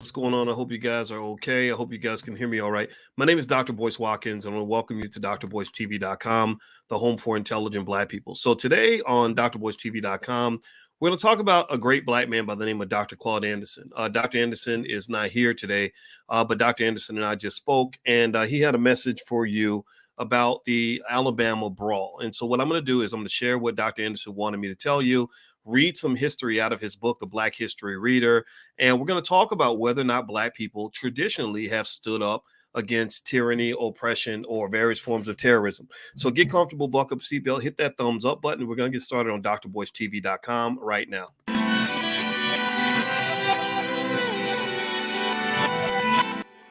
What's going on? I hope you guys are okay. I hope you guys can hear me all right. My name is Dr. Boyce Watkins, and I want to welcome you to drboycetv.com, the home for intelligent Black people. So today on drboycetv.com, we're going to talk about a great Black man by the name of Dr. Claud Anderson. Dr. Anderson is not here today, but Dr. Anderson and I just spoke, and he had a message for you about the Alabama brawl. And so what I'm going to do is I'm going to share what Dr. Anderson wanted me to tell you, read some history out of his book, The Black History Reader, and we're going to talk about whether or not Black people traditionally have stood up against tyranny, oppression, or various forms of terrorism. So get comfortable, buckle up, seatbelt, hit that thumbs up button. We're going to get started on drboycetv.com right now.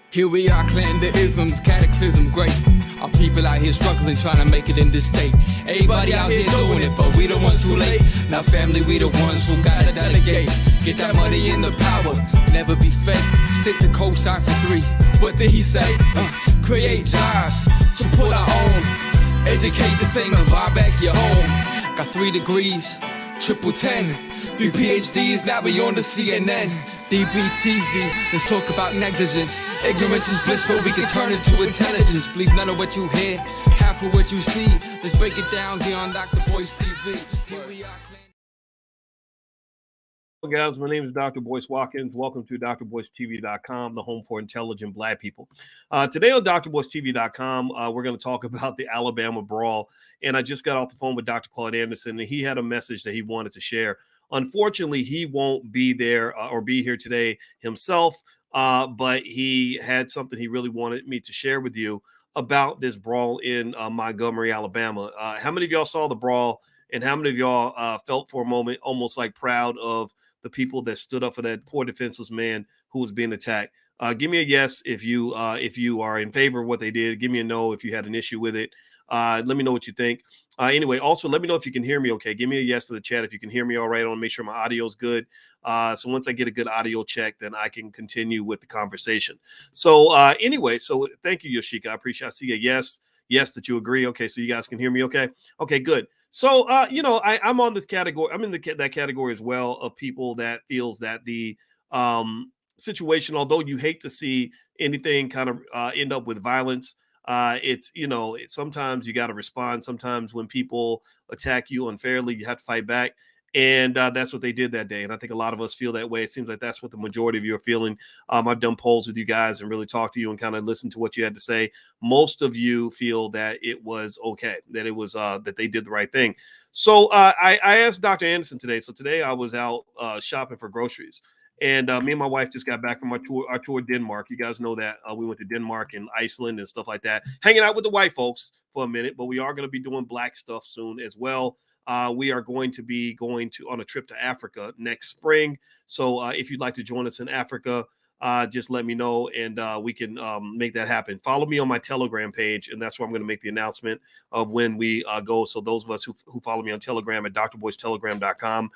Here we are, clan the isms, cataclysm, great. Our people out here struggling, trying to make it in this state. Everybody out here doing it, but we the ones who late. Now family, we the ones who gotta delegate. Get that money in the power, never be fake. Stick to co-sign for 3. What did he say? Create jobs, support our own. Educate the same and buy back your home. Got 3 degrees, triple 10. 3 PhDs, now we on the CNN. DBTV, let's talk about negligence. Ignorance is bliss, but we can turn it to intelligence. Believe none of what you hear, half of what you see. Let's break it down here on Dr. Boyce TV. Here we are. Hello guys, my name is Dr. Boyce Watkins. Welcome to drboycetv.com, the home for intelligent Black people. Today on drboycetv.com, we're going to talk about the Alabama brawl. And I just got off the phone with Dr. Claud Anderson, and he had a message that he wanted to share. Unfortunately, he won't be there or be here today himself, but he had something he really wanted me to share with you about this brawl in Montgomery, Alabama. How many of y'all saw the brawl, and how many of y'all felt for a moment almost like proud of the people that stood up for that poor defenseless man who was being attacked? Give me a yes if you are in favor of what they did. Give me a no if you had an issue with it. Let me know what you think. Anyway, also let me know if you can hear me okay. Give me a yes to the chat if you can hear me all right. I want to make sure my audio is good. So once I get a good audio check, then I can continue with the conversation. So anyway, so thank you, Yoshika. I appreciate. I see a yes that you agree. Okay, so you guys can hear me okay. Okay, good. So I'm on this category. I'm in that category as well of people that feels that the situation, although you hate to see anything kind of end up with violence, it's sometimes you got to respond. Sometimes when people attack you unfairly, you have to fight back. And that's what they did that day. And I think a lot of us feel that way. It seems like that's what the majority of you are feeling. I've done polls with you guys and really talked to you and kind of listened to what you had to say. Most of you feel that it was okay, that it was that they did the right thing. So I asked Dr. Anderson today. So today I was out shopping for groceries. And me and my wife just got back from our tour Denmark. You guys know that we went to Denmark and Iceland and stuff like that, hanging out with the white folks for a minute. But we are going to be doing Black stuff soon as well. We are going to be going on a trip to Africa next spring. So if you'd like to join us in Africa, just let me know and we can make that happen. Follow me on my Telegram page, and that's where I'm going to make the announcement of when we go. So those of us who follow me on Telegram at drboycetelegram.com,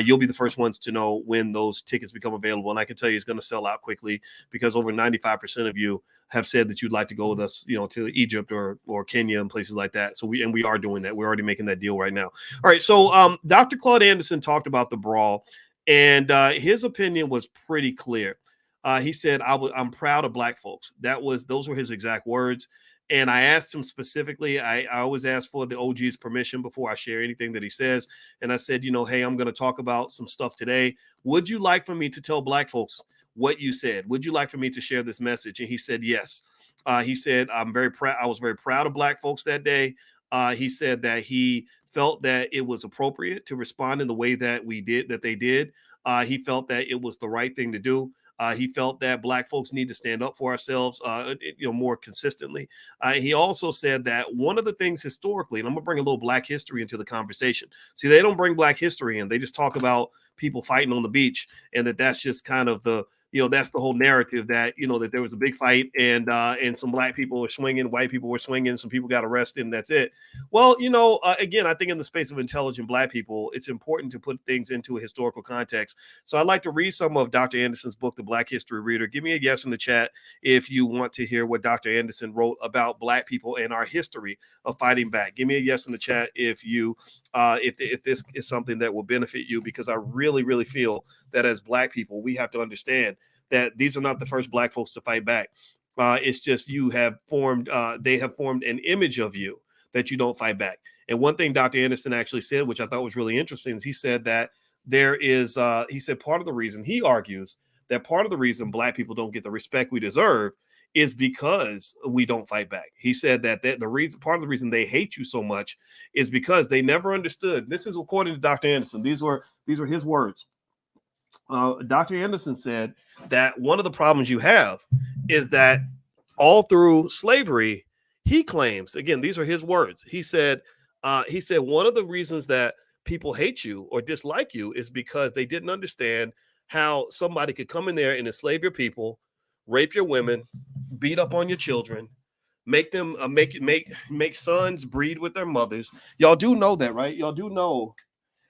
you'll be the first ones to know when those tickets become available. And I can tell you it's going to sell out quickly because over 95% of you have said that you'd like to go with us, to Egypt or Kenya and places like that. So we are doing that. We're already making that deal right now. All right. So Dr. Claud Anderson talked about the brawl, and his opinion was pretty clear. He said, I'm proud of Black folks. Those were his exact words. And I asked him specifically, I always ask for the OG's permission before I share anything that he says. And I said, hey, I'm going to talk about some stuff today. Would you like for me to tell Black folks what you said? Would you like for me to share this message? And he said, yes. He said, I'm very proud. I was very proud of Black folks that day. He said that he felt that it was appropriate to respond in the way that they did. He felt that it was the right thing to do. He felt that Black folks need to stand up for ourselves, more consistently. He also said that one of the things historically, and I'm going to bring a little Black history into the conversation. See, they don't bring Black history in. They just talk about people fighting on the beach, and that's just kind of that's the whole narrative that, that there was a big fight and some Black people were swinging, white people were swinging, some people got arrested, and that's it. Well, again, I think in the space of intelligent Black people, it's important to put things into a historical context. So I'd like to read some of Dr. Anderson's book, The Black History Reader. Give me a yes in the chat if you want to hear what Dr. Anderson wrote about Black people and our history of fighting back. Give me a yes in the chat if this is something that will benefit you, because I really, really feel that as Black people, we have to understand that these are not the first black folks to fight back. It's just they have formed an image of you that you don't fight back. And one thing Dr. Anderson actually said, which I thought was really interesting, is he said that he said part of the reason, he argues that part of the reason black people don't get the respect we deserve is because we don't fight back. He said that part of the reason they hate you so much is because they never understood. This is according to Dr. Anderson. These were his words. Dr. Anderson said that one of the problems you have is that all through slavery, he claims, again, these are his words. He said one of the reasons that people hate you or dislike you is because they didn't understand how somebody could come in there and enslave your people, rape your women, beat up on your children, make them make sons breed with their mothers. Y'all do know that, right? Y'all do know.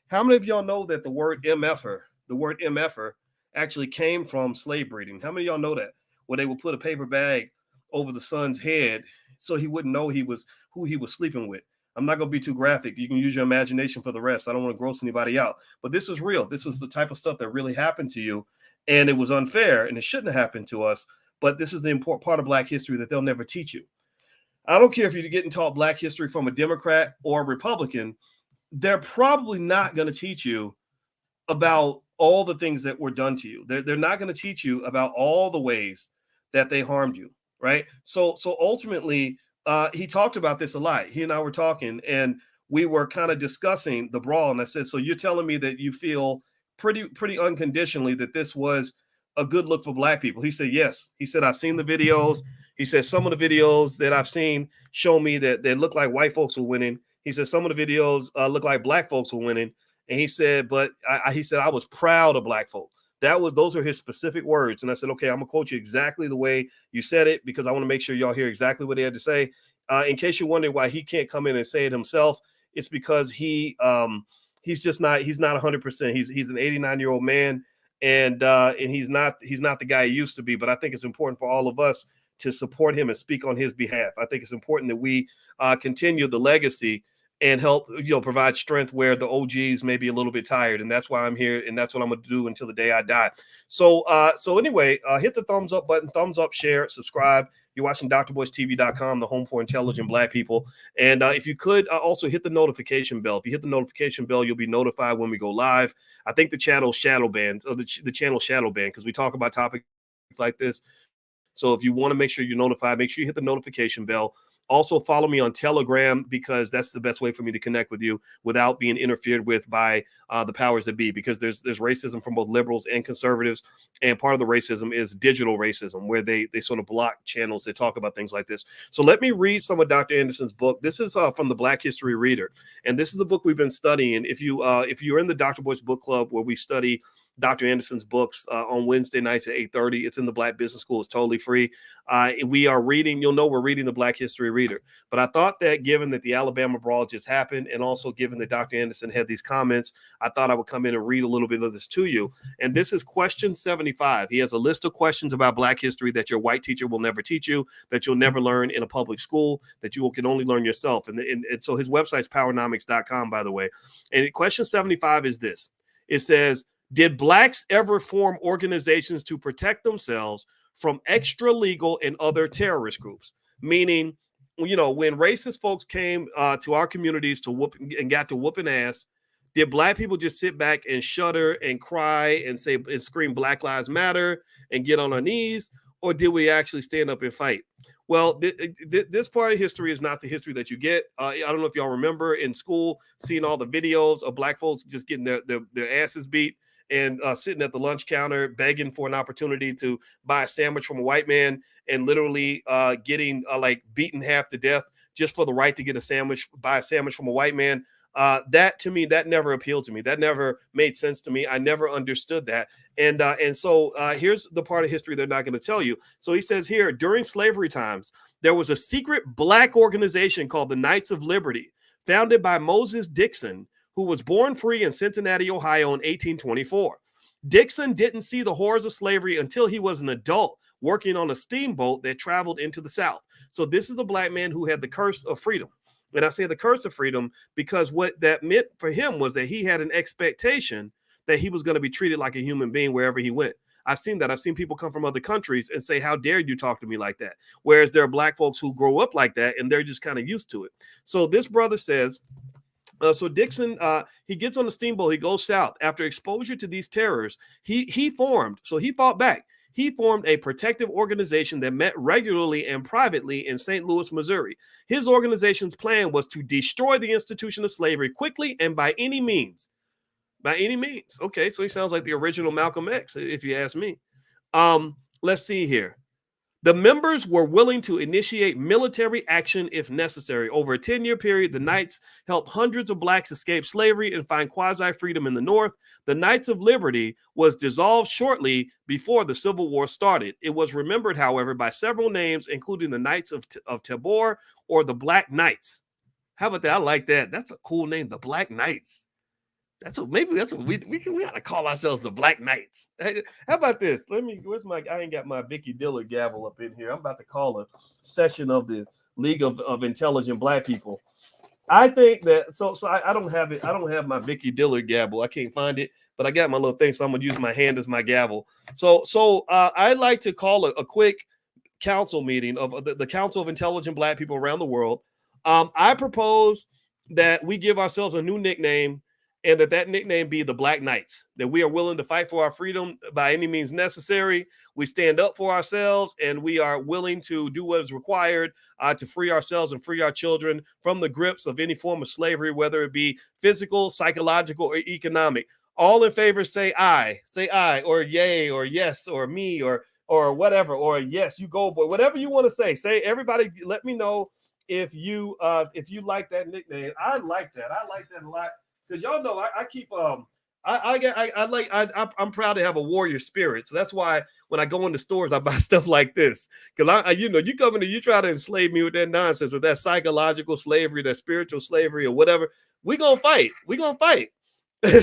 How many of y'all know that the word MFer actually came from slave breeding? How many of y'all know that? Where they would put a paper bag over the son's head so he wouldn't know who he was sleeping with. I'm not going to be too graphic. You can use your imagination for the rest. I don't want to gross anybody out. But this is real. This was the type of stuff that really happened to you. And it was unfair and it shouldn't have happened to us. But this is the important part of Black history that they'll never teach you. I don't care if you're getting taught Black history from a Democrat or a Republican. They're probably not going to teach you about all the things that were done to you. They're not going to teach you about all the ways that they harmed you, right? So ultimately, he talked about this a lot. He and I were talking, and we were kind of discussing the brawl. And I said, so you're telling me that you feel pretty unconditionally that this was a good look for Black people? He said, yes. He said, I've seen the videos. He said, some of the videos that I've seen show me that they look like white folks were winning. He said, some of the videos look like Black folks were winning. And he said, but he said, I was proud of Black folk. Those are his specific words. And I said, okay, I'm gonna quote you exactly the way you said it, because I want to make sure y'all hear exactly what he had to say. In case you're wondering why he can't come in and say it himself, it's because he's not 100%. He's an 89-year-old man, and he's not the guy he used to be. But I think it's important for all of us to support him and speak on his behalf. I think it's important that we continue the legacy and help, provide strength where the OGs may be a little bit tired. And that's why I'm here. And that's what I'm going to do until the day I die. So anyway, hit the thumbs up button, thumbs up, share, subscribe. You're watching drboycetv.com, the home for intelligent Black people. And if you could also hit the notification bell. If you hit the notification bell, you'll be notified when we go live. I think the channel's shadow banned, or the channel's shadow banned, because we talk about topics like this. So if you want to make sure you're notified, make sure you hit the notification bell. Also, follow me on Telegram, because that's the best way for me to connect with you without being interfered with by the powers that be, because there's racism from both liberals and conservatives. And part of the racism is digital racism, where they sort of block channels that talk about things like this. So let me read some of Dr. Anderson's book. This is from the Black History Reader. And this is the book we've been studying. If you're in the Dr. Boyce Book Club, where we study Dr. Anderson's books on Wednesday nights at 8:30. It's in the Black Business School. It's totally free. We are reading, we're reading the Black History Reader. But I thought that given that the Alabama brawl just happened, and also given that Dr. Anderson had these comments, I thought I would come in and read a little bit of this to you. And this is question 75. He has a list of questions about Black history that your white teacher will never teach you, that you'll never learn in a public school, that you can only learn yourself. And so his website's powernomics.com, by the way. And question 75 is this. It says, did Blacks ever form organizations to protect themselves from extra legal and other terrorist groups? Meaning, when racist folks came to our communities to whoop and got to whooping ass, did Black people just sit back and shudder and cry and say and scream Black Lives Matter and get on our knees? Or did we actually stand up and fight? Well, this part of history is not the history that you get. I don't know if y'all remember in school seeing all the videos of Black folks just getting their asses beat and sitting at the lunch counter begging for an opportunity to buy a sandwich from a white man, and literally getting beaten half to death just for the right to get buy a sandwich from a white man. That to me, that never appealed to me. That never made sense to me. I never understood that. And so here's the part of history they're not going to tell you. So he says here, during slavery times, there was a secret Black organization called the Knights of Liberty, founded by Moses Dixon, who was born free in Cincinnati, Ohio in 1824. Dixon didn't see the horrors of slavery until he was an adult, working on a steamboat that traveled into the South. So this is a Black man who had the curse of freedom. And I say the curse of freedom because what that meant for him was that he had an expectation that he was going to be treated like a human being wherever he went. I've seen that. I've seen people come from other countries and say, how dare you talk to me like that? Whereas there are black folks who grow up like that and they're just kind of used to it. So this brother says, so Dixon, he gets on the steamboat, he goes south. After exposure to these terrors, he fought back. He formed a protective organization that met regularly and privately in St. Louis, Missouri. His organization's plan was to destroy the institution of slavery quickly and by any means. By any means. Okay, so he sounds like the original Malcolm X, if you ask me. Let's see here. The members were willing to initiate military action if necessary. Over a 10-year period, the Knights helped hundreds of blacks escape slavery and find quasi-freedom in the North. The Knights of Liberty was dissolved shortly before the Civil War started. It was remembered, however, by several names, including the Knights of Tabor or the Black Knights. How about that? I like that. That's a cool name, the Black Knights. We gotta call ourselves the Black Knights. Hey, how about this? I ain't got my Vicky Dillard gavel up in here. I'm about to call a session of the League of Intelligent Black People. I think that I don't have it. I don't have my Vicky Dillard gavel. I can't find it, but I got my little thing, so I'm gonna use my hand as my gavel. So I'd like to call a quick council meeting of the Council of Intelligent Black People around the world. I propose that we give ourselves a new nickname, and that nickname be the Black Knights, that we are willing to fight for our freedom by any means necessary. We stand up for ourselves, and we are willing to do what is required to free ourselves and free our children from the grips of any form of slavery, whether it be physical, psychological, or economic. All in favor, say aye, or yay, or yes, or me, or whatever, or yes, you go, boy, whatever you want to say. Say, everybody, let me know if you like that nickname. I like that. I like that a lot. Because y'all know I'm proud to have a warrior spirit. So that's why when I go into stores, I buy stuff like this. Because you come in and you try to enslave me with that nonsense, with that psychological slavery, that spiritual slavery, or whatever. We're gonna fight.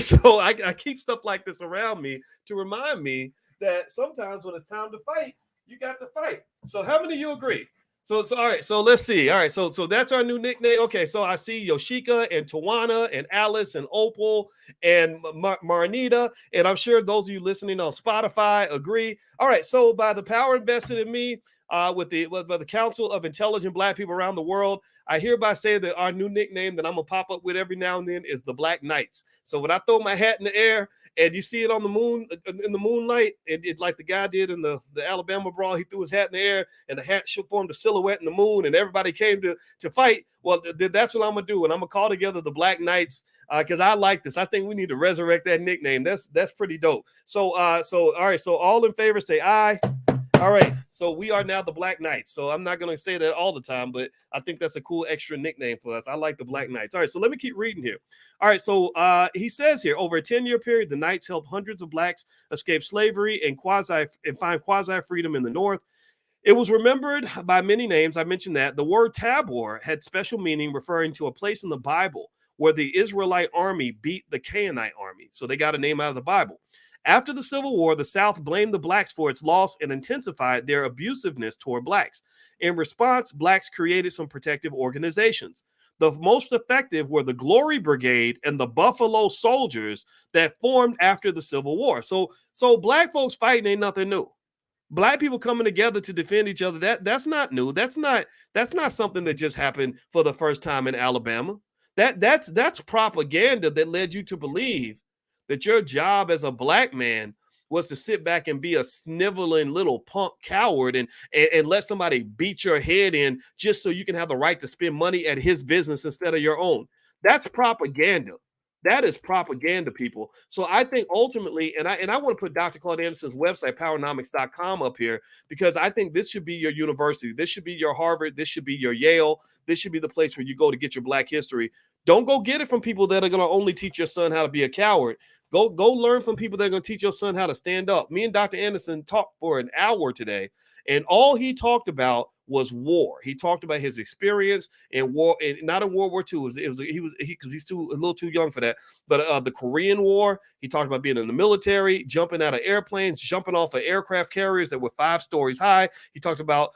So I keep stuff like this around me to remind me that sometimes when it's time to fight, you got to fight. So how many of you agree? So all right. So let's see. All right. So that's our new nickname. Okay. So I see Yoshika and Tawana and Alice and Opal and Marnita, and I'm sure those of you listening on Spotify agree. All right. So by the power invested in me, by the Council of Intelligent Black People around the world, I hereby say that our new nickname that I'm gonna pop up with every now and then is the Black Knights. So when I throw my hat in the air and you see it on the moon, in the moonlight, it like the guy did in the Alabama brawl, he threw his hat in the air and the hat formed a silhouette in the moon and everybody came to fight. Well, that's what I'm gonna do, and I'm gonna call together the Black Knights because I like this. I think we need to resurrect that nickname. That's pretty dope. So all right. So all in favor, say aye. All right, so we are now the Black Knights. So I'm not going to say that all the time, but I think that's a cool extra nickname for us. I like the Black Knights. All right, so let me keep reading here. All right, so he says here, over a 10-year period, the Knights helped hundreds of blacks escape slavery and find quasi-freedom in the North. It was remembered by many names. I mentioned that. The word Tabor had special meaning, referring to a place in the Bible where the Israelite army beat the Canaanite army. So they got a name out of the Bible. After the Civil War, the South blamed the blacks for its loss and intensified their abusiveness toward blacks. In response, blacks created some protective organizations. The most effective were the Glory Brigade and the Buffalo Soldiers that formed after the Civil War. So black folks fighting ain't nothing new. Black people coming together to defend each other, that's not new. That's not something that just happened for the first time in Alabama. That's propaganda that led you to believe that your job as a black man was to sit back and be a sniveling little punk coward and let somebody beat your head in just so you can have the right to spend money at his business instead of your own. That's propaganda. That is propaganda, people. So I think ultimately, and I want to put Dr. Claud Anderson's website, Powernomics.com, up here, because I think this should be your university. This should be your Harvard. This should be your Yale. This should be the place where you go to get your black history. Don't go get it from people that are going to only teach your son how to be a coward. Go learn from people that are going to teach your son how to stand up. Me and Dr. Anderson talked for an hour today, and all he talked about was war. He talked about his experience in war, and not in World War II. Because he's a little too young for that. But the Korean War, he talked about being in the military, jumping out of airplanes, jumping off of aircraft carriers that were 5 stories high. He talked about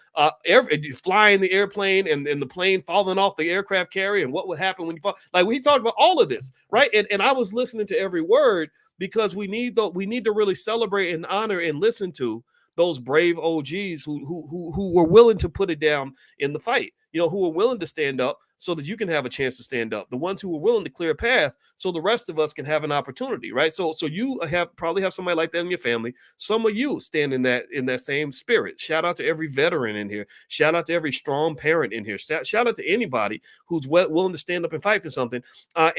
flying the airplane and the plane falling off the aircraft carrier and what would happen when you fall. Like, he talked about all of this, right? And I was listening to every word because we need to really celebrate and honor and listen to those brave OGs who were willing to put it down in the fight, who were willing to stand up so that you can have a chance to stand up. The ones who were willing to clear a path so the rest of us can have an opportunity, right? So you probably have somebody like that in your family. Some of you stand in that same spirit. Shout out to every veteran in here. Shout out to every strong parent in here. Shout out to anybody who's willing to stand up and fight for something.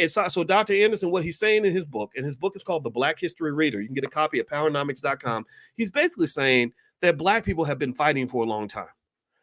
So Dr. Anderson, what he's saying in his book, and his book is called The Black History Reader. You can get a copy at Powernomics.com. He's basically saying that Black people have been fighting for a long time.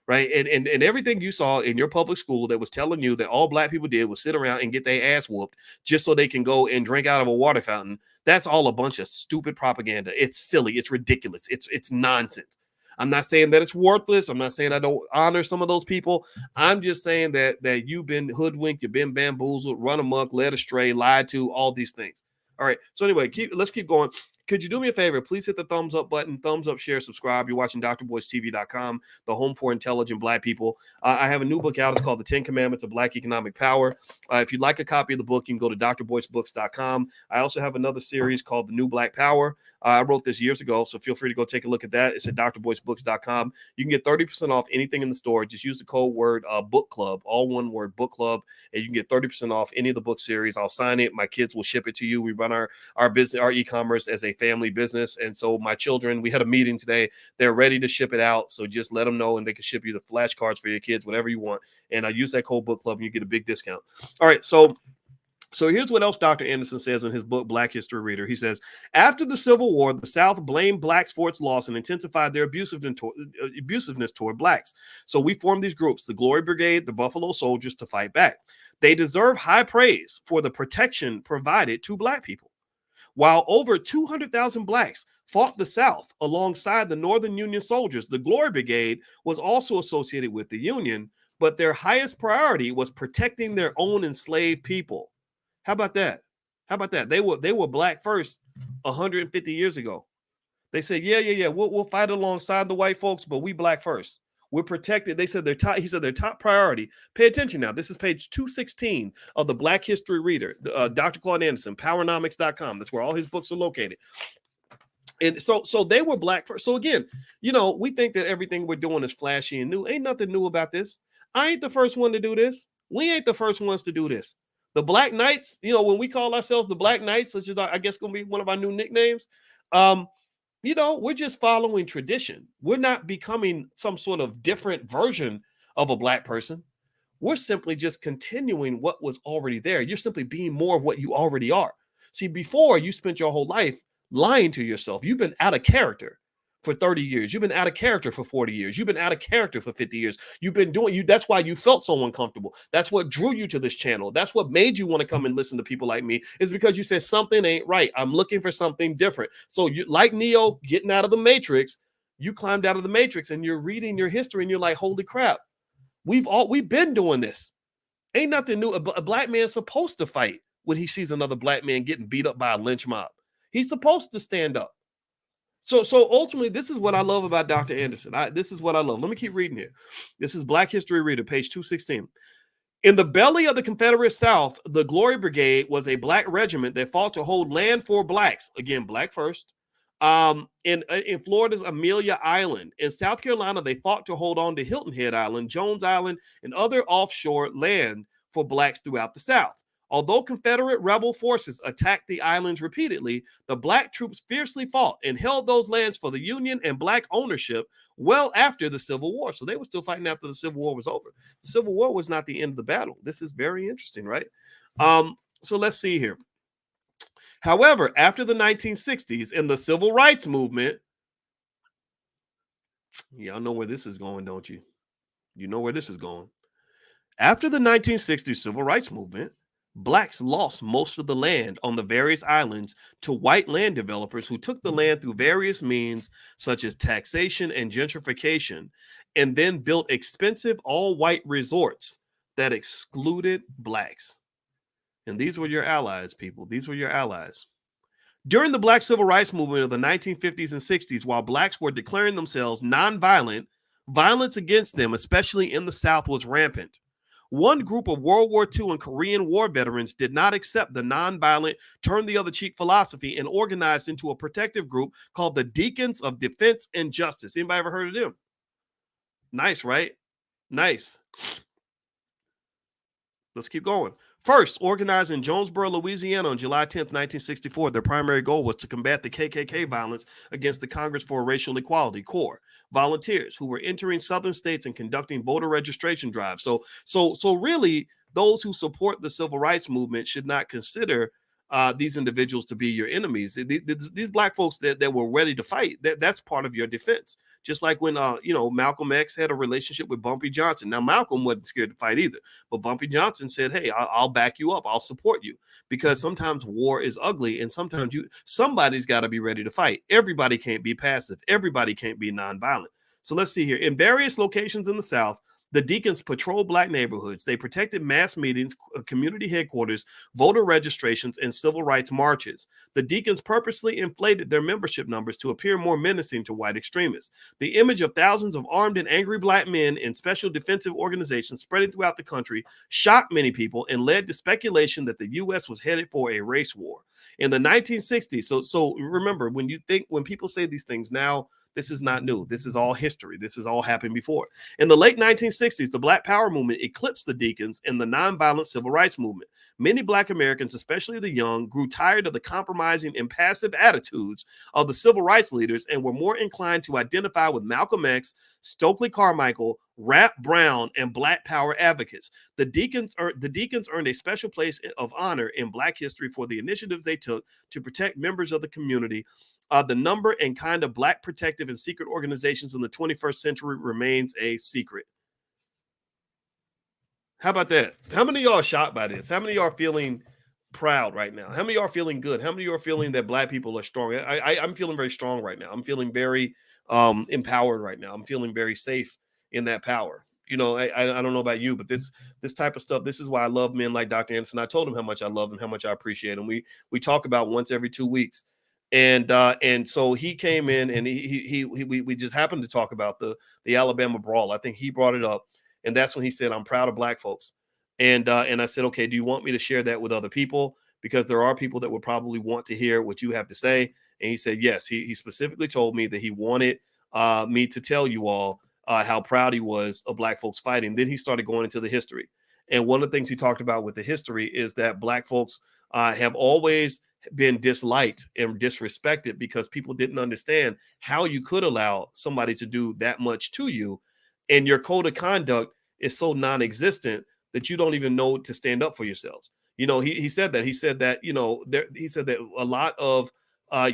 Right. And everything you saw in your public school that was telling you that all Black people did was sit around and get their ass whooped just so they can go and drink out of a water fountain. That's all a bunch of stupid propaganda. It's silly. It's ridiculous. It's nonsense. I'm not saying that it's worthless. I'm not saying I don't honor some of those people. I'm just saying that you've been hoodwinked, you've been bamboozled, run amok, led astray, lied to, all these things. All right. So anyway, let's keep going. Could you do me a favor? Please hit the thumbs up button, thumbs up, share, subscribe. You're watching drboycetv.com, the home for intelligent Black people. I have a new book out. It's called The 10 Commandments of Black Economic Power. If you'd like a copy of the book, you can go to drboycebooks.com. I also have another series called The New Black Power. I wrote this years ago, so feel free to go take a look at that. It's at drboycebooks.com. You can get 30% off anything in the store. Just use the code word book club, all one word, book club, and you can get 30% off any of the book series. I'll sign it. My kids will ship it to you. We run our business, our e-commerce as a family business. And so my children, we had a meeting today. They're ready to ship it out. So just let them know and they can ship you the flashcards for your kids, whatever you want. And I use that code book club and you get a big discount. All right. So here's what else Dr. Anderson says in his book, Black History Reader. He says, after the Civil War, the South blamed Blacks for its loss and intensified their abusiveness toward Blacks. So we formed these groups, the Glory Brigade, the Buffalo Soldiers, to fight back. They deserve high praise for the protection provided to Black people. While over 200,000 Blacks fought the South alongside the Northern Union soldiers, the Glory Brigade was also associated with the Union, but their highest priority was protecting their own enslaved people. How about that? They were Black first 150 years ago. They said, yeah, we'll fight alongside the white folks, but we Black first. We're protected. They said he said their top priority. Pay attention now. This is page 216 of the Black History Reader. Dr. Claud Anderson, Powernomics.com. That's where all his books are located. And so they were Black first. So again, we think that everything we're doing is flashy and new. Ain't nothing new about this. I ain't the first one to do this. We ain't the first ones to do this. The Black Knights, when we call ourselves the Black Knights, which is, I guess, going to be one of our new nicknames, we're just following tradition. We're not becoming some sort of different version of a Black person. We're simply just continuing what was already there. You're simply being more of what you already are. See, before you spent your whole life lying to yourself. You've been out of character for 30 years. You've been out of character for 40 years. You've been out of character for 50 years. You've been that's why you felt so uncomfortable. That's what drew you to this channel. That's what made you want to come and listen to people like me, is because you said something ain't right. I'm looking for something different. So you, like Neo getting out of the Matrix, you climbed out of the Matrix and you're reading your history and you're like, holy crap, we've been doing this. Ain't nothing new. A Black man's supposed to fight when he sees another Black man getting beat up by a lynch mob. He's supposed to stand up. So ultimately, this is what I love about Dr. Anderson. This is what I love. Let me keep reading here. This is Black History Reader, page 216. In the belly of the Confederate South, the Glory Brigade was a Black regiment that fought to hold land for Blacks. Again, Black first. In Florida's Amelia Island. In South Carolina, they fought to hold on to Hilton Head Island, Jones Island, and other offshore land for Blacks throughout the South. Although Confederate rebel forces attacked the islands repeatedly, the Black troops fiercely fought and held those lands for the Union and Black ownership well after the Civil War. So they were still fighting after the Civil War was over. The Civil War was not the end of the battle. This is very interesting, right? So let's see here. However, after the 1960s and the Civil Rights Movement, y'all know where this is going, don't you? You know where this is going. After the 1960s Civil Rights Movement, Blacks lost most of the land on the various islands to white land developers who took the land through various means, such as taxation and gentrification, and then built expensive all-white resorts that excluded Blacks. And these were your allies, people. These were your allies. During the Black Civil Rights Movement of the 1950s and 60s, while Blacks were declaring themselves nonviolent, violence against them, especially in the South, was rampant. One group of World War II and Korean War veterans did not accept the nonviolent turn the other cheek philosophy and organized into a protective group called the Deacons of Defense and Justice. Anybody ever heard of them? Nice, right? Nice. Let's keep going. First, organized in Jonesboro, Louisiana on July 10th, 1964, their primary goal was to combat the KKK violence against the Congress for Racial Equality, CORE, volunteers who were entering southern states and conducting voter registration drives. So really, those who support the civil rights movement should not consider these individuals to be your enemies. These black folks that were ready to fight, that's part of your defense. Just like when Malcolm X had a relationship with Bumpy Johnson. Now Malcolm wasn't scared to fight either, but Bumpy Johnson said, "Hey, I'll back you up. I'll support you," because sometimes war is ugly, and sometimes somebody's got to be ready to fight. Everybody can't be passive. Everybody can't be nonviolent. So let's see here. In various locations in the South, the Deacons patrolled black neighborhoods. They protected mass meetings, community headquarters, voter registrations, and civil rights marches. The Deacons purposely inflated their membership numbers to appear more menacing to white extremists. The image of thousands of armed and angry black men in special defensive organizations spreading throughout the country shocked many people and led to speculation that the U.S. was headed for a race war. In the 1960s, so remember, when people say these things now, this is not new. This is all history. This has all happened before. In the late 1960s, the Black Power movement eclipsed the Deacons and the nonviolent civil rights movement. Many Black Americans, especially the young, grew tired of the compromising and passive attitudes of the civil rights leaders and were more inclined to identify with Malcolm X, Stokely Carmichael, Rap Brown, and Black Power advocates. The Deacons earned a special place of honor in Black history for the initiatives they took to protect members of the community. The number and kind of Black protective and secret organizations in the 21st century remains a secret. How about that? How many of y'all are shocked by this? How many of y'all are feeling proud right now? How many of y'all are feeling good? How many of y'all are feeling that Black people are strong? I'm feeling very strong right now. I'm feeling very empowered right now. I'm feeling very safe in that power. I don't know about you, but this type of stuff, this is why I love men like Dr. Anderson. I told him how much I love him, how much I appreciate him. We talk about once every 2 weeks. And so he came in and we just happened to talk about the Alabama brawl. I think he brought it up, and that's when he said, "I'm proud of Black folks." And I said, "Okay, do you want me to share that with other people? Because there are people that would probably want to hear what you have to say." And he said, yes. He specifically told me that he wanted me to tell you all how proud he was of Black folks fighting. Then he started going into the history. And one of the things he talked about with the history is that Black folks have always been disliked and disrespected because people didn't understand how you could allow somebody to do that much to you. And your code of conduct is so non-existent that you don't even know to stand up for yourselves. He said that. He said that, he said that a lot of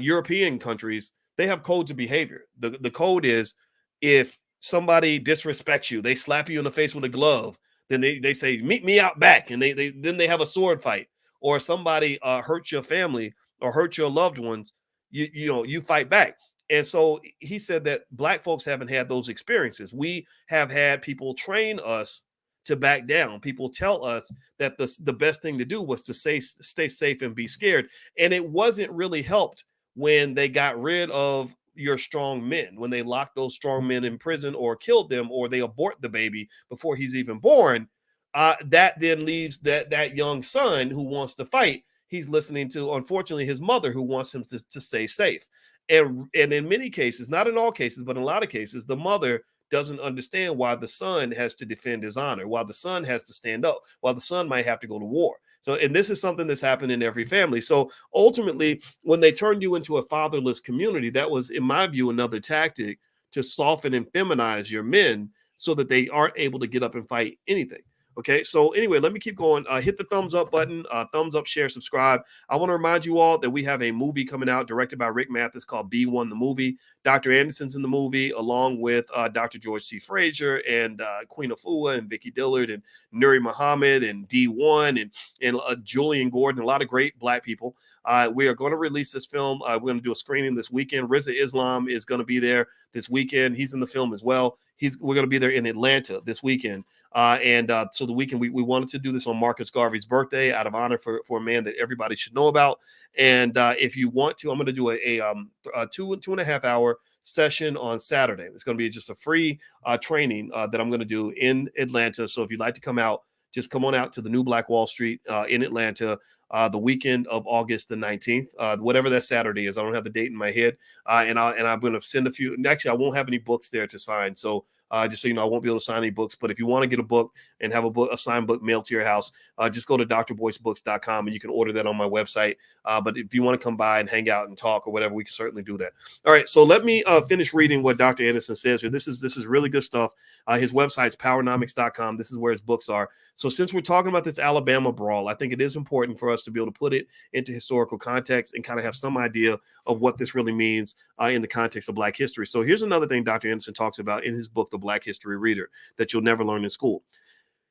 European countries, they have codes of behavior. The code is, if somebody disrespects you, they slap you in the face with a glove, then they say, "Meet me out back." And then they have a sword fight. Or somebody hurts your family or hurt your loved ones, you fight back. And so he said that Black folks haven't had those experiences. We have had people train us to back down. People tell us that the best thing to do was to stay safe and be scared. And it wasn't really helped when they got rid of your strong men, when they locked those strong men in prison or killed them, or they abort the baby before he's even born. That then leaves that young son who wants to fight. He's listening to, unfortunately, his mother, who wants him to stay safe. And in many cases, not in all cases, but in a lot of cases, the mother doesn't understand why the son has to defend his honor, why the son has to stand up, why the son might have to go to war. So, and this is something that's happened in every family. So ultimately, when they turned you into a fatherless community, that was, in my view, another tactic to soften and feminize your men so that they aren't able to get up and fight anything. Okay, so anyway, let me keep going. Hit the thumbs up button, thumbs up, share, subscribe. I want to remind you all that we have a movie coming out directed by Rick Mathis called B1 the Movie. Dr. Anderson's in the movie, along with Dr. George C. Frazier and Queen Afua and Vicky Dillard and Nuri Muhammad and D1 and Julian Gordon, a lot of great Black people. We are going to release this film. We're going to do a screening this weekend. Riza Islam is going to be there this weekend. He's in the film as well. We're going to be there in Atlanta this weekend. So the weekend, we wanted to do this on Marcus Garvey's birthday out of honor for a man that everybody should know about. And if you want to, I'm going to do a 2.5 hour session on Saturday. It's going to be just a free training that I'm going to do in Atlanta. So if you'd like to come out, just come on out to the New Black Wall Street in Atlanta the weekend of August the 19th, whatever that Saturday is. I don't have the date in my head. And I'm going to send a few. Actually, I won't have any books there to sign. So just so you know, I won't be able to sign any books. But if you want to get a book and have a signed book mailed to your house, just go to drboycebooks.com and you can order that on my website. But if you want to come by and hang out and talk or whatever, we can certainly do that. All right, so let me finish reading what Dr. Anderson says here. This is really good stuff. His website's powernomics.com. This is where his books are. So since we're talking about this Alabama brawl, I think it is important for us to be able to put it into historical context and kind of have some idea of what this really means in the context of Black history. So here's another thing Dr. Anderson talks about in his book, The Black History Reader, that you'll never learn in school.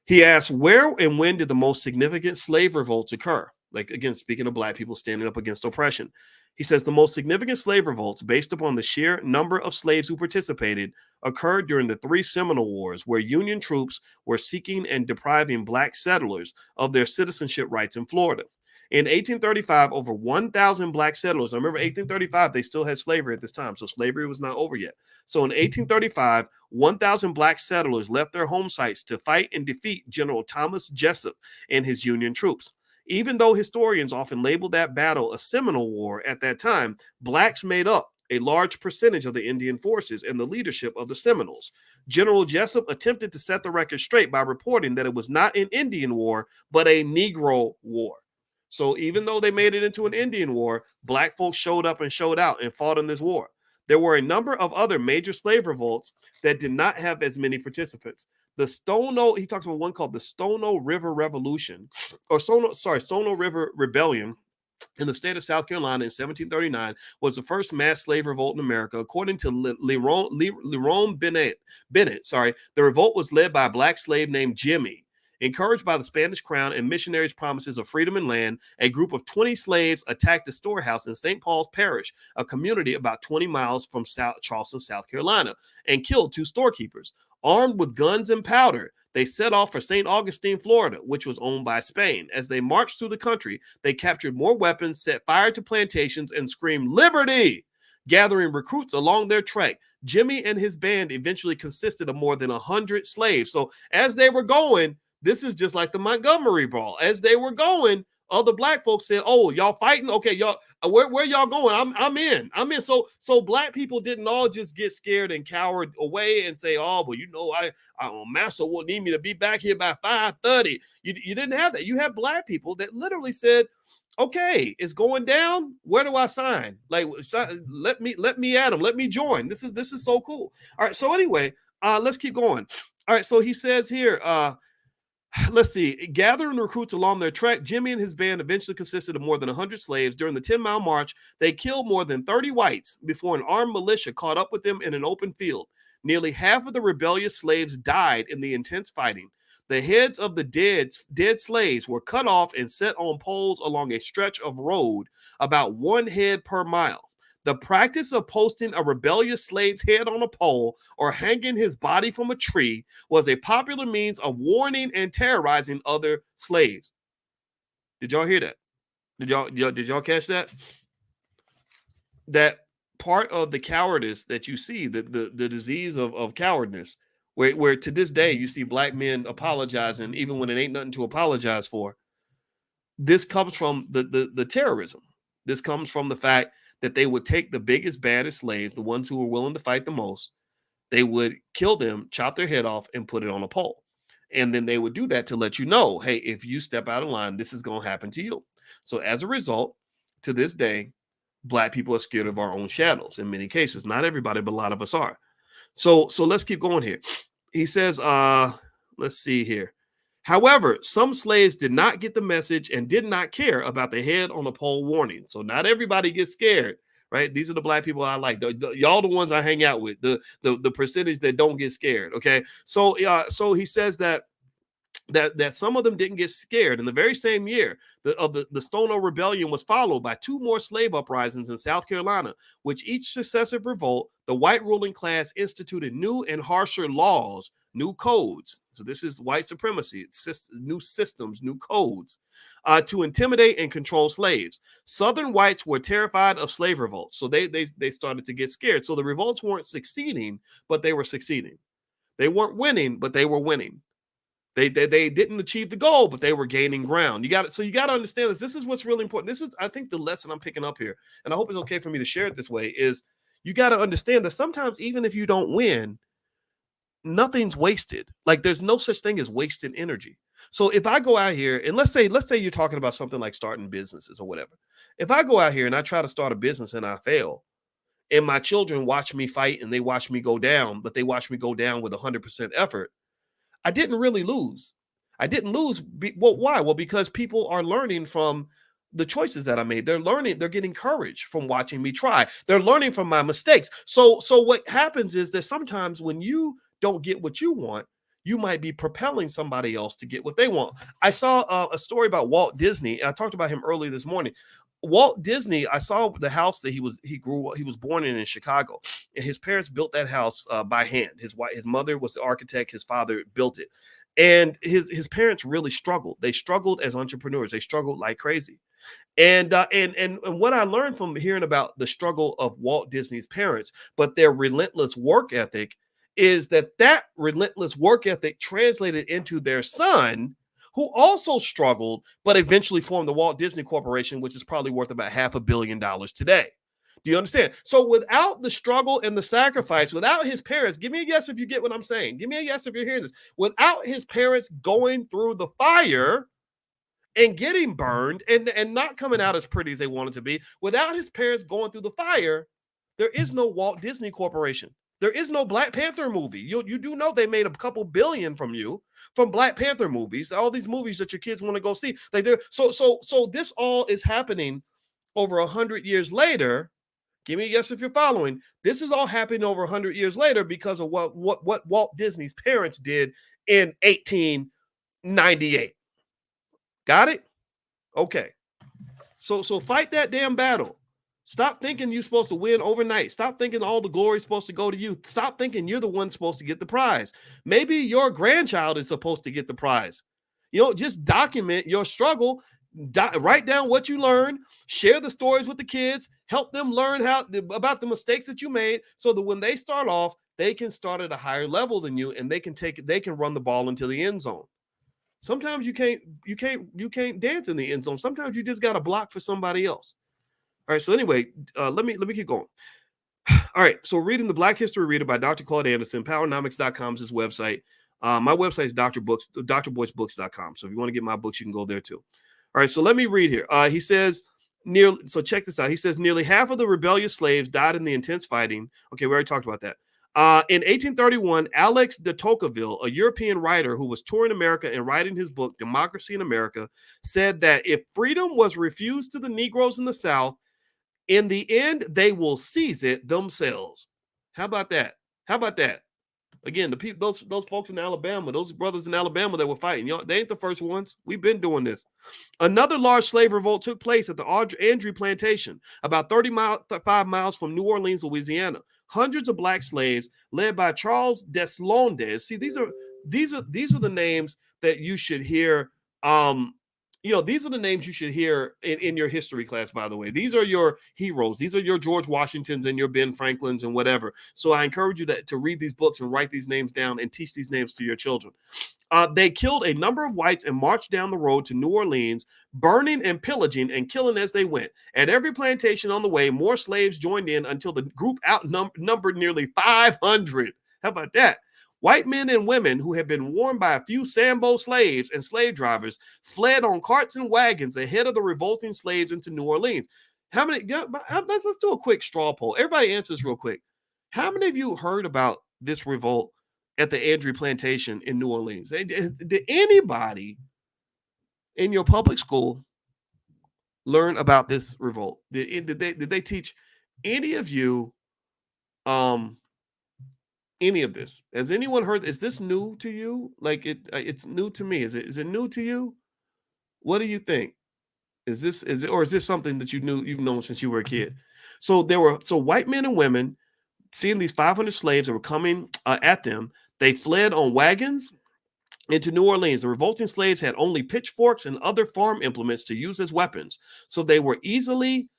He asks, where and when did the most significant slave revolts occur? Like, again, speaking of Black people standing up against oppression. He says the most significant slave revolts, based upon the sheer number of slaves who participated, occurred during the 3 Seminole Wars, where Union troops were seeking and depriving Black settlers of their citizenship rights in Florida. In 1835, over 1,000 Black settlers, I remember 1835, they still had slavery at this time, so slavery was not over yet. So in 1835, 1,000 Black settlers left their home sites to fight and defeat General Thomas Jessup and his Union troops. Even though historians often labeled that battle a Seminole War at that time, Blacks made up a large percentage of the Indian forces and the leadership of the Seminoles. General Jessup attempted to set the record straight by reporting that it was not an Indian war, but a Negro war. So even though they made it into an Indian war, Black folks showed up and showed out and fought in this war. There were a number of other major slave revolts that did not have as many participants. The Stono, he talks about one called the Stono River Revolution, or Stono River Rebellion in the state of South Carolina in 1739 was the first mass slave revolt in America. According to Lerone Bennett, the revolt was led by a Black slave named Jimmy. Encouraged by the Spanish crown and missionaries' promises of freedom and land, a group of 20 slaves attacked a storehouse in St. Paul's Parish, a community about 20 miles from Charleston, South Carolina, and killed 2 storekeepers. Armed with guns and powder, they set off for St. Augustine, Florida, which was owned by Spain. As they marched through the country, they captured more weapons, set fire to plantations, and screamed, "Liberty!" Gathering recruits along their trek, Jimmy and his band eventually consisted of more than 100 slaves. So as they were going, this is just like the Montgomery Brawl. As they were going, other Black folks said, "Oh, y'all fighting? Okay, y'all, where y'all going? I'm in. So Black people didn't all just get scared and cowered away and say, "Oh, well, you know, Massa will need me to be back here by 5:30." You didn't have that. You had Black people that literally said, "Okay, it's going down. Where do I sign? Like, let me at them. Let me join. This is so cool." All right. So anyway, let's keep going. All right. So he says here, let's see. Gathering recruits along their trek, Jimmy and his band eventually consisted of more than 100 slaves. During the 10-mile march, they killed more than 30 whites before an armed militia caught up with them in an open field. Nearly half of the rebellious slaves died in the intense fighting. The heads of the dead slaves were cut off and set on poles along a stretch of road, about 1 head per mile. The practice of posting a rebellious slave's head on a pole or hanging his body from a tree was a popular means of warning and terrorizing other slaves. Did y'all hear that? Did y'all catch that? That part of the cowardice that you see, the disease of cowardness, where to this day you see Black men apologizing even when it ain't nothing to apologize for. This comes from the terrorism. This comes from the fact that they would take the biggest, baddest slaves, the ones who were willing to fight the most, they would kill them, chop their head off, and put it on a pole. And then they would do that to let you know, hey, if you step out of line, this is going to happen to you. So as a result, to this day, Black people are scared of our own shadows in many cases. Not everybody, but a lot of us are. So let's keep going here. He says, let's see here. However, some slaves did not get the message and did not care about the head on the pole warning. So not everybody gets scared, right? These are the Black people I like. Y'all the ones I hang out with, the percentage that don't get scared, okay? So he says that some of them didn't get scared. In the very same year, the Stono Rebellion was followed by 2 more slave uprisings in South Carolina, which each successive revolt, the white ruling class instituted new and harsher laws, new codes. So this is white supremacy. It's new systems, new codes to intimidate and control slaves. Southern whites were terrified of slave revolts, so they started to get scared. So the revolts weren't succeeding, but they were succeeding. They weren't winning, but they were winning. They didn't achieve the goal, but they were gaining ground. You got to understand this. This is what's really important. This is, I think, the lesson I'm picking up here, and I hope it's okay for me to share it this way, is you got to understand that sometimes even if you don't win, nothing's wasted. Like, there's no such thing as wasted energy. So if I go out here and let's say you're talking about something like starting businesses or whatever. If I go out here and I try to start a business and I fail, and my children watch me fight and they watch me go down, but they watch me go down with 100% effort, I didn't really lose. I didn't lose. Well, why? Well, because people are learning from the choices that I made. They're learning. They're getting courage from watching me try. They're learning from my mistakes. So what happens is that sometimes when you don't get what you want, you might be propelling somebody else to get what they want. I saw a story about Walt Disney. I talked about him earlier this morning. Walt Disney, I saw the house that he was born in Chicago, and his parents built that house by hand. His mother was the architect, his father built it, and his parents really struggled. They struggled as entrepreneurs. They struggled like crazy. And what I learned from hearing about the struggle of Walt Disney's parents, but their relentless work ethic, is that relentless work ethic translated into their son, who also struggled, but eventually formed the Walt Disney Corporation, which is probably worth about $500 million today. Do you understand? So without the struggle and the sacrifice, without his parents, give me a yes if you get what I'm saying. Give me a yes if you're hearing this. Without his parents going through the fire and getting burned and not coming out as pretty as they wanted to be, without his parents going through the fire, there is no Walt Disney Corporation. There is no Black Panther movie. You do know they made a couple billion from Black Panther movies, all these movies that your kids want to go see. Like so this all is happening over 100 years later. Give me a yes if you're following. This is all happening over 100 years later because of what Walt Disney's parents did in 1898. Got it? Okay. So fight that damn battle. Stop thinking you're supposed to win overnight. Stop thinking all the glory is supposed to go to you. Stop thinking you're the one supposed to get the prize. Maybe your grandchild is supposed to get the prize. Just document your struggle. Write down what you learned. Share the stories with the kids. Help them learn about the mistakes that you made, so that when they start off, they can start at a higher level than you, and they can run the ball into the end zone. Sometimes you can't dance in the end zone. Sometimes you just got to block for somebody else. All right, so anyway, let me keep going. All right, so reading the Black History Reader by Dr. Claud Anderson, Powernomics.com is his website. My website is drboycebooks.com. So if you want to get my books, you can go there too. All right, so let me read here. He says, check this out. He says, nearly half of the rebellious slaves died in the intense fighting. Okay, we already talked about that. In 1831, Alex de Tocqueville, a European writer who was touring America and writing his book, Democracy in America, said that if freedom was refused to the Negroes in the South, in the end, they will seize it themselves. How about that? Again, the people, those folks in Alabama, those brothers in Alabama that were fighting, they ain't the first ones. We've been doing this. Another large slave revolt took place at the Andrew Plantation, about 35 miles from New Orleans, Louisiana. Hundreds of black slaves, led by Charles Deslondes. See, these are the names that you should hear. These are the names you should hear in your history class, by the way. These are your heroes. These are your George Washingtons and your Ben Franklins and whatever. So I encourage you to read these books and write these names down and teach these names to your children. They killed a number of whites and marched down the road to New Orleans, burning and pillaging and killing as they went. At every plantation on the way, more slaves joined in until the group outnumbered nearly 500. How about that? White men and women who had been warned by a few Sambo slaves and slave drivers fled on carts and wagons ahead of the revolting slaves into New Orleans. How many? Let's do a quick straw poll. Everybody answers real quick. How many of you heard about this revolt at the Andrew Plantation in New Orleans? Did anybody in your public school learn about this revolt? Did they teach any of you any of this? Has anyone heard? Is this new to you? Like it's new to me. Is it new to you? What do you think? Is this something that you've known since you were a kid? So white men and women, seeing these 500 slaves that were coming at them, they fled on wagons into New Orleans. The revolting slaves had only pitchforks and other farm implements to use as weapons. So they were easily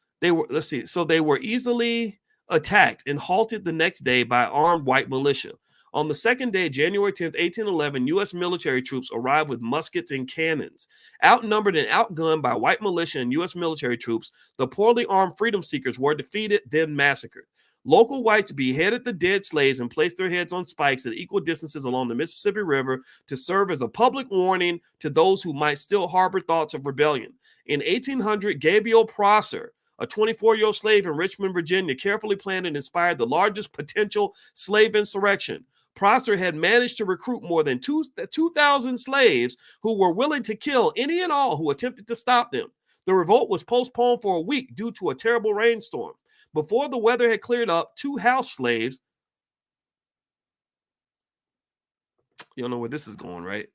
attacked and halted the next day by armed white militia. On the second day, January 10th, 1811, U.S. military troops arrived with muskets and cannons. Outnumbered and outgunned by white militia and U.S. military troops, the poorly armed freedom seekers were defeated, then massacred. Local whites beheaded the dead slaves and placed their heads on spikes at equal distances along the Mississippi River to serve as a public warning to those who might still harbor thoughts of rebellion. In 1800, Gabriel Prosser, a 24-year-old slave in Richmond, Virginia, carefully planned and inspired the largest potential slave insurrection. Prosser had managed to recruit more than 2,000 slaves who were willing to kill any and all who attempted to stop them. The revolt was postponed for a week due to a terrible rainstorm. Before the weather had cleared up, 2 house slaves, you don't know where this is going, right?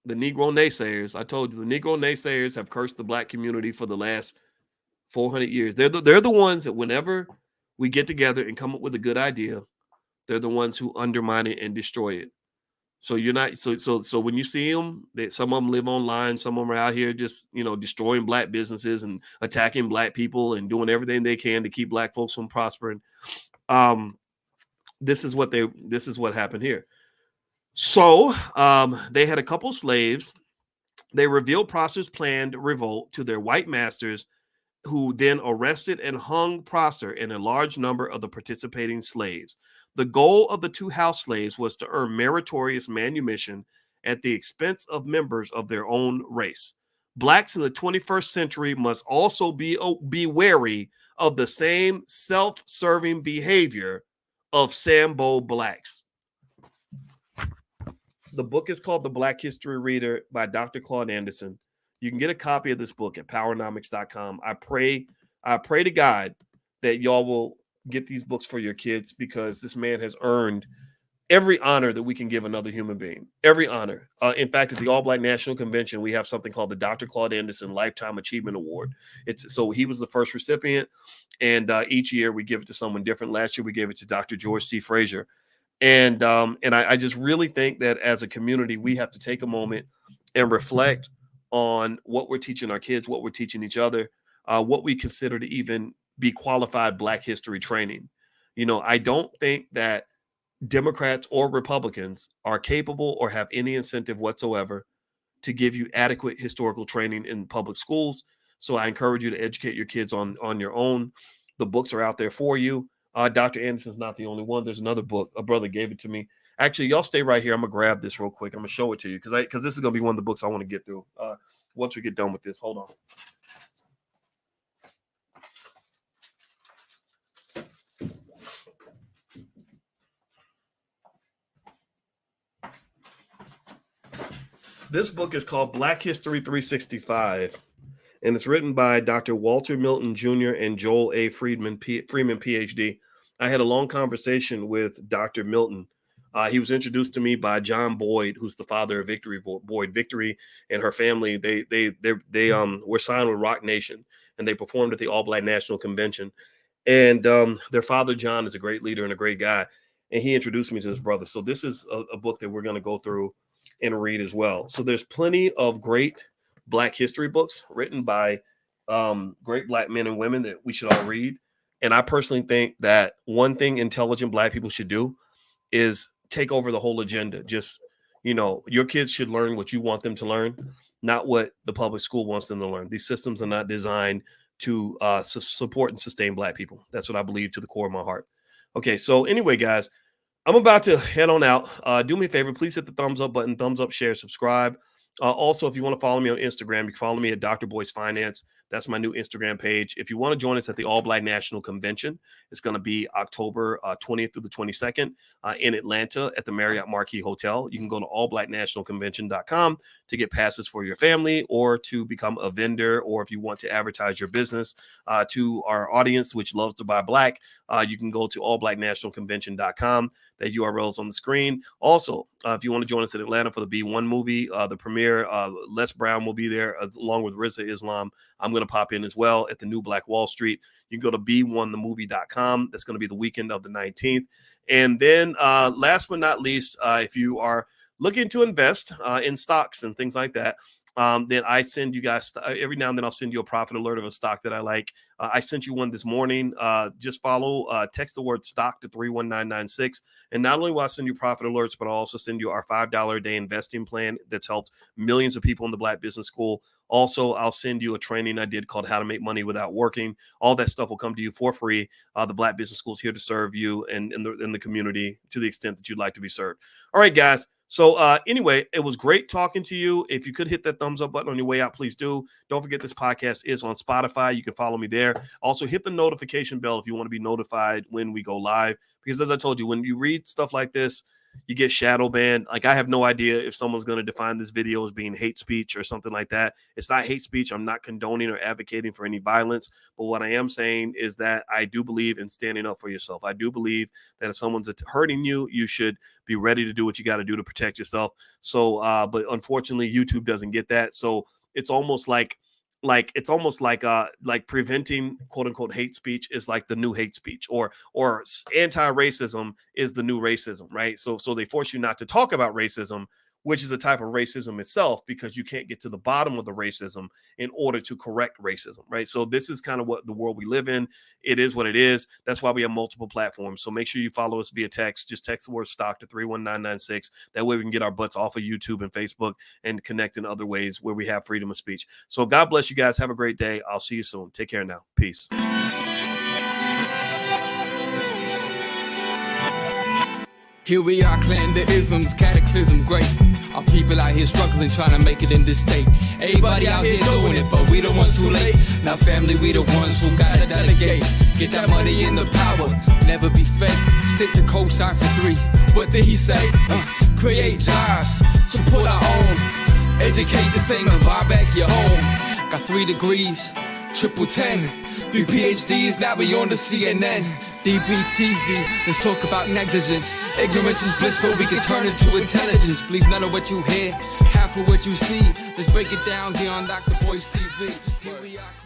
The Negro naysayers, I told you, the Negro naysayers have cursed the black community for the last 400 years. They're the ones that whenever we get together and come up with a good idea, they're the ones who undermine it and destroy it. So you're not so when you see them, that some of them live online, some of them are out here just destroying black businesses and attacking black people and doing everything they can to keep black folks from prospering. This is what happened here. So they had a couple slaves. They revealed Prosser's planned revolt to their white masters, who then arrested and hung Prosser and a large number of the participating slaves. The goal of the 2 house slaves was to earn meritorious manumission at the expense of members of their own race. Blacks in the 21st century must also be wary of the same self-serving behavior of Sambo blacks. The book is called The Black History Reader by Dr. Claud Anderson. You can get a copy of this book at Powernomics.com. I pray to God that y'all will get these books for your kids, because this man has earned every honor that we can give another human being. Every honor. In fact, at the All Black National Convention, we have something called the Dr. Claud Anderson Lifetime Achievement Award. So he was the first recipient, and each year we give it to someone different. Last year we gave it to Dr. George C. Frazier. And I just really think that as a community, we have to take a moment and reflect on what we're teaching our kids, what we're teaching each other, what we consider to even be qualified Black history training. I don't think that Democrats or Republicans are capable or have any incentive whatsoever to give you adequate historical training in public schools. So I encourage you to educate your kids on your own. The books are out there for you. Dr. Anderson's not the only one. There's another book. A brother gave it to me. Actually, y'all stay right here. I'm going to grab this real quick. I'm going to show it to you because this is going to be one of the books I want to get through once we get done with this. Hold on. This book is called Black History 365, and it's written by Dr. Walter Milton Jr. and Joel A. Freeman, PhD. I had a long conversation with Dr. Milton. He was introduced to me by John Boyd, who's the father of Victory Boyd. Victory and her family, they were signed with Rock Nation, and they performed at the All Black National Convention. And their father, John, is a great leader and a great guy, and he introduced me to his brother. So this is a book that we're going to go through and read as well. So there's plenty of great Black history books written by great Black men and women that we should all read. And I personally think that one thing intelligent Black people should do is take over the whole agenda. Just, your kids should learn what you want them to learn, not what the public school wants them to learn. These systems are not designed to support and sustain Black people. That's what I believe to the core of my heart. Okay, so anyway, guys, I'm about to head on out. Do me a favor, please hit the thumbs up button, thumbs up, share, subscribe. Also, if you want to follow me on Instagram, you can follow me at Dr. Boyce Finance. That's my new Instagram page. If you want to join us at the All Black National Convention, it's going to be October 20th through the 22nd in Atlanta at the Marriott Marquis Hotel. You can go to allblacknationalconvention.com to get passes for your family or to become a vendor, or if you want to advertise your business to our audience, which loves to buy Black, you can go to allblacknationalconvention.com. That URL is on the screen. Also, if you want to join us in Atlanta for the B1 movie, the premiere, Les Brown will be there along with Rizza Islam. I'm going to pop in as well at the New Black Wall Street. You can go to b1themovie.com. That's going to be the weekend of the 19th. And then last but not least, if you are looking to invest in stocks and things like that, then I send you guys every now and then I'll send you a profit alert of a stock that I like. I sent you one this morning. Just follow, text the word stock to 31996. And not only will I send you profit alerts, but I'll also send you our $5 a day investing plan that's helped millions of people in the Black Business School. Also, I'll send you a training I did called How to Make Money Without Working. All that stuff will come to you for free. The Black Business School is here to serve you and in the community to the extent that you'd like to be served. All right, guys. So anyway, it was great talking to you. If you could hit that thumbs up button on your way out, please do. Don't forget this podcast is on Spotify. You can follow me there. Also, hit the notification bell if you want to be notified when we go live. Because as I told you, when you read stuff like this, you get shadow banned. Like, I have no idea if someone's going to define this video as being hate speech or something like that. It's not hate speech. I'm not condoning or advocating for any violence. But what I am saying is that I do believe in standing up for yourself. I do believe that if someone's hurting you, you should be ready to do what you got to do to protect yourself. So, but unfortunately, YouTube doesn't get that. So it's almost like preventing quote unquote hate speech is like the new hate speech, or anti-racism is the new racism, right? So they force you not to talk about racism, which is a type of racism itself, because you can't get to the bottom of the racism in order to correct racism, right? So this is kind of what the world we live in. It is what it is. That's why we have multiple platforms. So make sure you follow us via text. Just text the word stock to 31996. That way we can get our butts off of YouTube and Facebook and connect in other ways where we have freedom of speech. So God bless you guys. Have a great day. I'll see you soon. Take care now. Peace. Here we are, clan the isms, cataclysm great. Our people out here struggling, trying to make it in this state. Everybody out here doing it, but we the ones who late. Now family, we the ones who gotta delegate. Get that money in the power, never be fake. Stick to cosign for 3. What did he say? Create jobs, support our own. Educate the same and buy back your home. Got 3 degrees, triple 10. 3 PhDs, now we on the CNN. DBTV, let's talk about negligence. Ignorance is bliss, but we can turn it to intelligence. Believe none of what you hear, half of what you see. Let's break it down here on Dr. Boyce TV. Here we are.